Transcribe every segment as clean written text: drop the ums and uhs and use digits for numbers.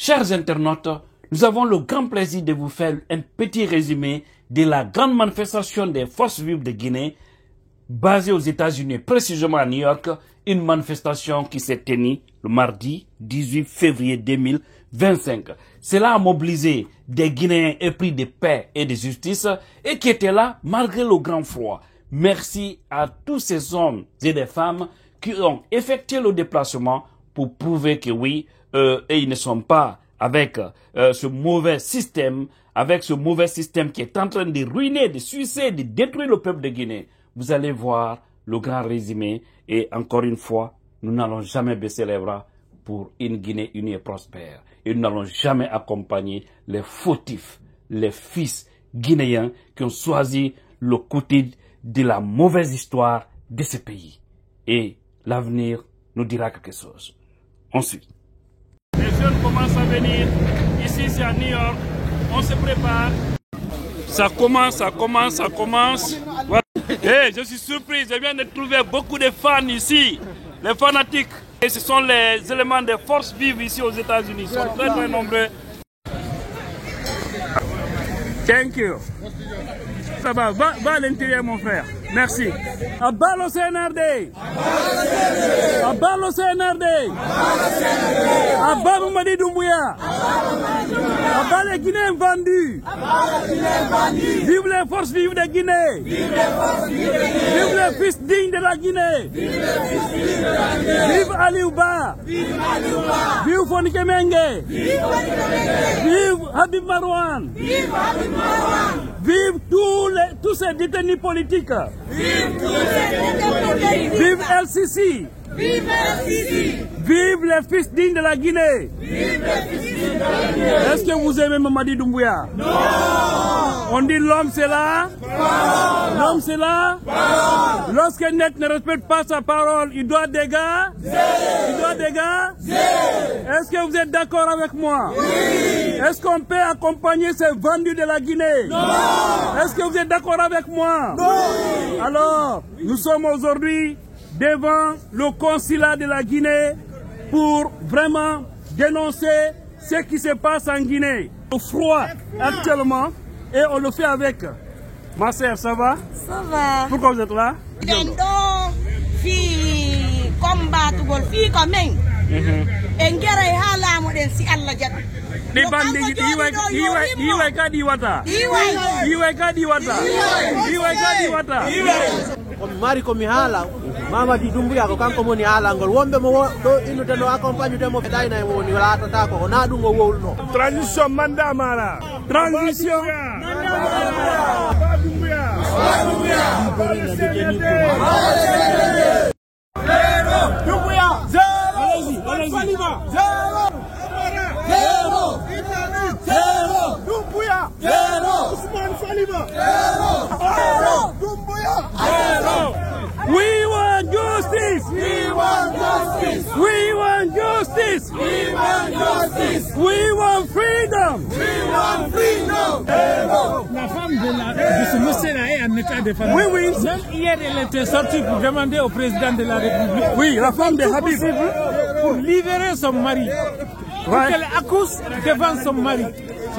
Chers internautes, nous avons le grand plaisir de vous faire un petit résumé de la grande manifestation des forces vives de Guinée basée aux États-Unis, précisément à New York, une manifestation qui s'est tenue le mardi 18 février 2025. Cela a mobilisé des Guinéens épris de paix et de justice et qui étaient là malgré le grand froid. Merci à tous ces hommes et des femmes qui ont effectué le déplacement pour prouver que oui, ils ne sont pas avec ce mauvais système, qui est en train de ruiner, de suicider, de détruire le peuple de Guinée. Vous allez voir le grand résumé et encore une fois, nous n'allons jamais baisser les bras pour une Guinée unie et prospère. Et nous n'allons jamais accompagner les fautifs, les fils guinéens qui ont choisi le côté de la mauvaise histoire de ce pays. Et l'avenir nous dira quelque chose. Ensuite. Les jeunes commencent à venir. Ici, c'est à New York. On se prépare. Ça commence. Voilà. Hey, je suis surpris. Je viens de trouver beaucoup de fans ici. Les fanatiques. Et ce sont les éléments des forces vives ici aux États-Unis. Ils sont très nombreux. Thank you. Ça va à l'intérieur, mon frère. Merci. Abat le CNRD. Abat le CNRD. Abat Mamadi Doumbouya. Abat les Guinéens vendus. Vive les forces vives de Guinée. Vive les fils dignes de la Guinée. Vive Aliouba. Vive Fonike Menge. Vive Habib Marouane. Vive tous ces détenus politiques. Vive LCC. Vive les fils dignes de la Guinée. Est-ce que vous aimez Mamadi Doumbouya? Non. On dit l'homme c'est là. L'homme c'est là. Lorsque Net ne respecte pas sa parole, il doit dégager. Est-ce que vous êtes d'accord avec moi? Oui. Est-ce qu'on peut accompagner ces vendus de la Guinée? Non. Est-ce que vous êtes d'accord avec moi? Non. Alors, nous sommes aujourd'hui devant le consulat de la Guinée pour vraiment dénoncer ce qui se passe en Guinée. Au froid actuellement et on le fait avec. Ma sœur, ça va? Ça va. Pourquoi vous êtes là? Mari komi hala Mamadi Doumbouya ko kanko moni hala ngol wombe mo do inu teno accompagne demo dayna e woni wala tata ko na dum o wowluno Transition manda mara. Transition manda mara. Doumbouya. Doumbouya. We want justice! We want justice! We want justice! We want justice! We want freedom! We want freedom! La femme de ce monsieur-là est en état de famille. Oui. Même hier, elle était sortie pour demander au président de la République. Oui, la femme de Habib. Pour libérer son mari. Pour qu'elle accouche devant son mari.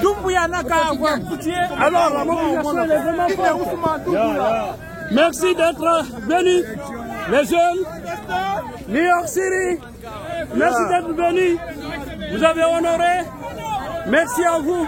Doumbouya n'a qu'à avoir pitié. Alors, la mobilisation est vraiment forte. Merci d'être venus, les jeunes, New York City. Merci d'être venus. Vous avez honoré. Merci à vous.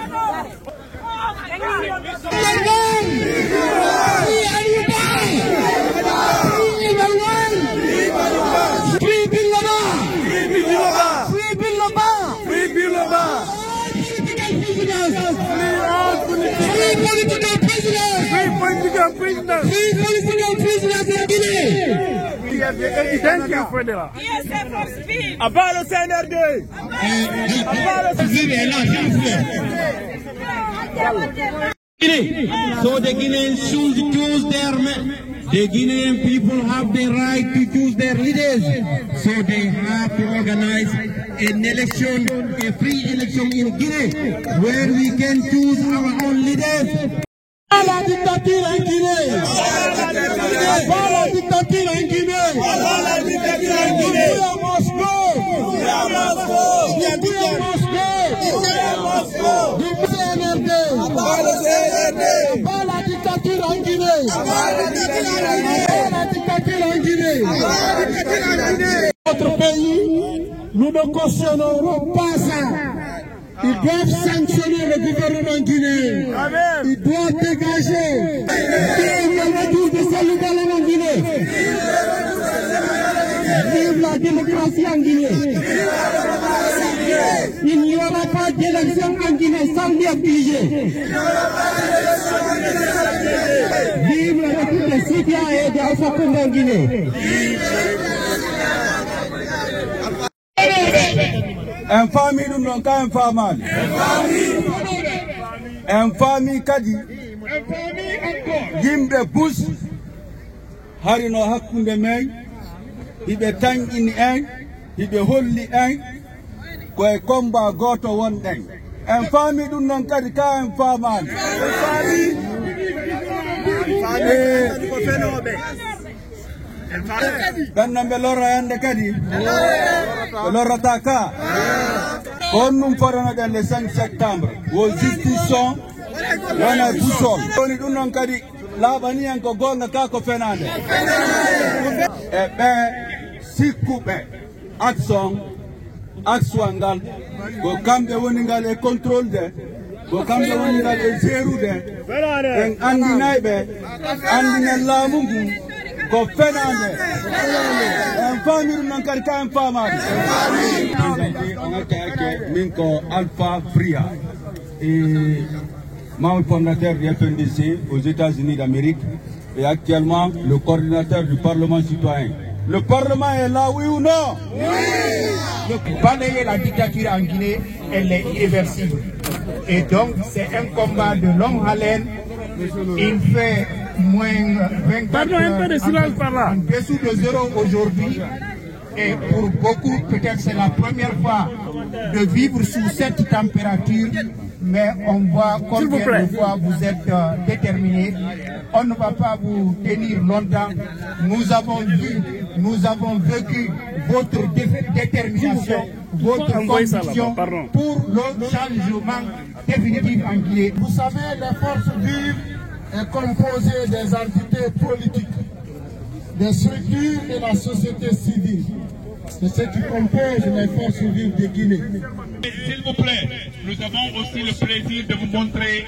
Thank you, Fredela. Abat le CNRD. So the Guineans choose their men. The Guinean people have the right to choose their leaders. So they have to organize an election, a free election in Guinea, where we can choose our own leaders. La dictature en Guinée. La dictature en Guinée. La dictature en Guinée. Moscou. Notre pays, nous ne cautionnerons pas ça. Ils doivent sanctionner le gouvernement guinéen. Ils doivent dégager. Vive la démocratie en Guinée. Il n'y aura pas d'élection en Guinée sans les obliger. Vive la République citoyenne de Alpha Condé en Guinée. Infami ɗum ɗon ka en famani en faami kadi yimɓe bus harino hakkunde men hiɓe taŋƴini en hiɓe holli en koye combat goto wonɗen en faami ɗum ɗon kadi ka en famani ɗanno ɓe lorra hande kadi ɓe lorrata ka on num foranoɗen le 5 septembre wo justice on wona busol woni ɗum noon kadi laaɓani en ko gonga ka ko fenade e ɓe sikkuɓe action action ngal ko kamɓe woni ngal e contrôle de ko kamɓe woni ngal e gérude en andinayɓe andinen laamu ngu ko fenande en faami ɗum noon kadi ka en famade on attaque min ko Alpha Fria et membre fondateur du FNDC aux États-Unis d'Amérique et actuellement le coordinateur du Parlement citoyen. Le Parlement est là, oui ou non? Oui. Balayer la dictature en Guinée, elle est irréversible. Et donc, c'est un combat de longue haleine. Il fait moins 24 heures, en dessous de zéro aujourd'hui. Et pour beaucoup, peut-être c'est la première fois de vivre sous cette température. Mais on voit combien de fois vous êtes déterminés. On ne va pas vous tenir longtemps. Nous avons vu, nous avons vécu votre détermination, votre conviction pour le changement définitif en Guinée. Vous savez, les forces vives est composée des entités politiques, des structures de la société civile. C'est ce qui compose les forces vives de Guinée. S'il vous plaît, nous avons aussi le plaisir de vous montrer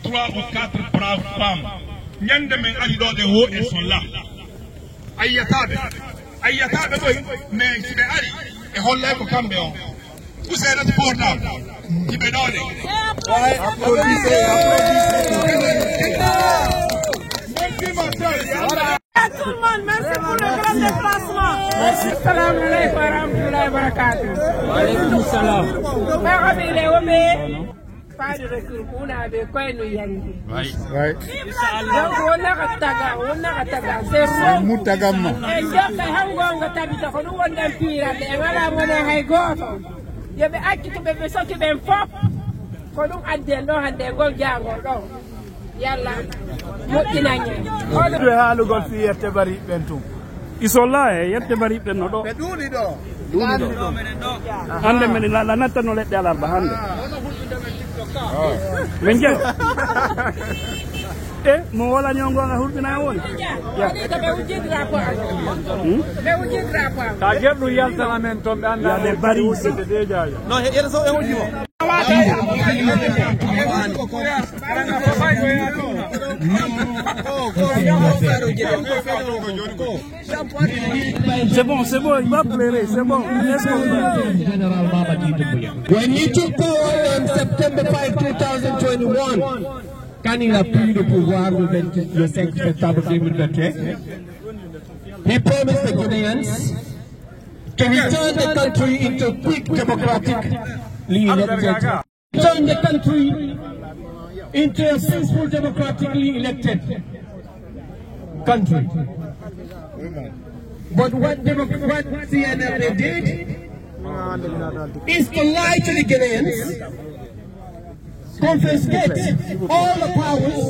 3 ou 4 braves femmes. Nyandeme Alido de Ho, elles sont là. Ayatabe, mais si les Ali, et Hollé pour Cambéon. Vous êtes notre portable. Qui me donne. Applaudissez. Merci, ma soeur. Tout le monde, merci pour le grand déplacement. Merci. Salam alaikum wa rahmatullahi wa barakatuh. Wa alaikum salam. Pas de recours, on avait quoi nous yangi. Oui. Donc on a taga, c'est Moutagama. Et donc hango tabita ko on a pire et voilà mon hay goto. Yebe akki to be so ki ben fop. Ko dum adde no hande go jango do. Yalla motinanya. On doit halu gol fi yette bari bentu. Ils sont là, yette bari ben no do. Be duli do. Hande men la natta no ledde alarba hande. Men je mo wala nyongo nga hulbina woni ta gerdu yaltana men to be anda de bari de jaaja no yela so e wodi mo c'est bon, il va pleurer, c'est bon. When he took power on September 5, 2021, quand il a pris le pouvoir le 5 septembre 2021, he promised the Guineans to return the country into quick democratically elected, turn the country into a peaceful democratically elected country. But what CNRD did is to lie to the Guineans, confiscate all the powers,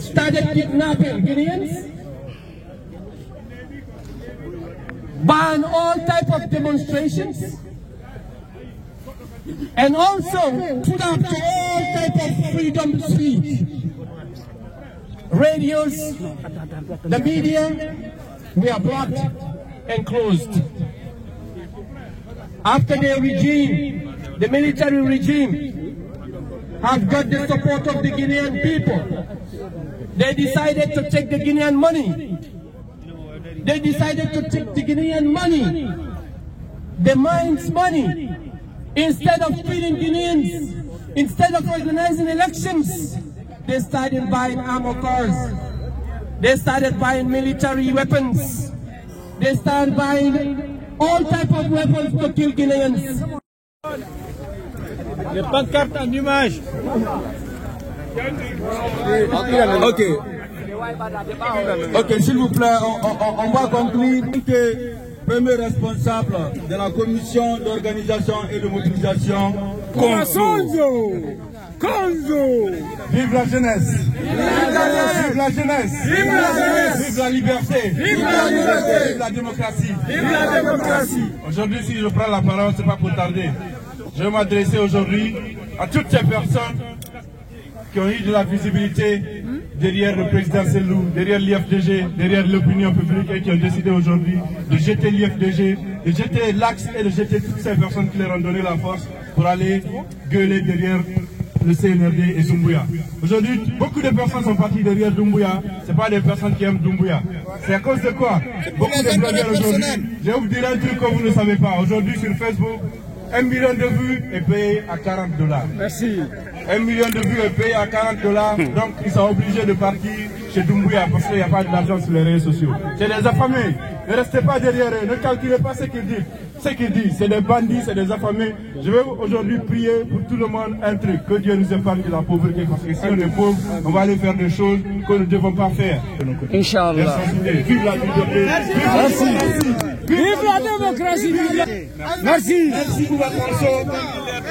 started kidnapping Guineans, ban all type of demonstrations, and also stop to all type of freedom of speech. radios, the media, we are blocked and closed. After their regime, the military regime, have got the support of the Guinean people, they decided to take the Guinean money. They decided to take the Guinean money, the mines' money, instead of feeding Guineans, instead of organizing elections. They started buying armor cars. They started buying military weapons. They started buying all types of weapons to kill Guineans. Les pancartes en image. Ok, s'il vous plaît, on va conclure que premier responsable de la commission d'organisation et de mobilisation, Konzo. Vive la jeunesse. Vive la jeunesse. Vive la jeunesse. Vive la liberté. Vive la liberté. Vive la démocratie. Vive la démocratie. Aujourd'hui, si je prends la parole, c'est pas pour tarder. Je vais m'adresser aujourd'hui à toutes ces personnes qui ont eu de la visibilité derrière le président Selou, derrière l'IFDG, derrière l'opinion publique et qui ont décidé aujourd'hui de jeter l'IFDG, de jeter l'Axe et de jeter toutes ces personnes qui leur ont donné la force pour aller gueuler derrière le CNRD et Doumbouya. Aujourd'hui, beaucoup de personnes sont parties derrière Doumbouya. Ce pas des personnes qui aiment Doumbouya. C'est à cause de quoi? Beaucoup de blogueurs aujourd'hui. Je vais vous dire un truc que vous ne savez pas. Aujourd'hui sur Facebook, 1 million de vues est payé à $40. Merci. 1 million de vues est payé à $40. Donc ils sont obligés de partir chez Doumbouya parce qu'il n'y a pas d'argent sur les réseaux sociaux. C'est des affamés. Ne restez pas derrière eux. Ne calculez pas ce qu'ils disent. Ce qu'ils disent, c'est des bandits, c'est des affamés. Je vais aujourd'hui prier pour tout le monde un truc. Que Dieu nous épargne de la pauvreté. Parce que si on est pauvre, on va aller faire des choses que nous ne devons pas faire. Inch'Allah. Vive la liberté. Merci. Vive la démocratie. Merci. Merci pour votre attention.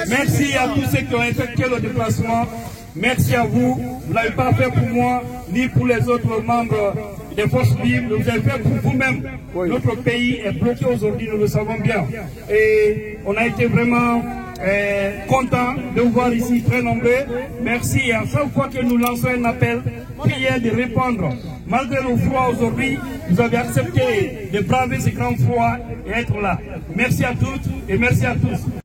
Merci à tous ceux qui ont effectué le déplacement. Merci à vous. Vous n'avez pas fait pour moi, ni pour les autres membres des forces libres. Vous avez fait pour vous-même. Notre pays est bloqué aujourd'hui, nous le savons bien. Et on a été vraiment content de vous voir ici très nombreux. Merci. Et à chaque fois que nous lançons un appel, prière de répondre. Malgré le froid aujourd'hui, vous avez accepté de braver ce grand froid et être là. Merci à toutes et merci à tous.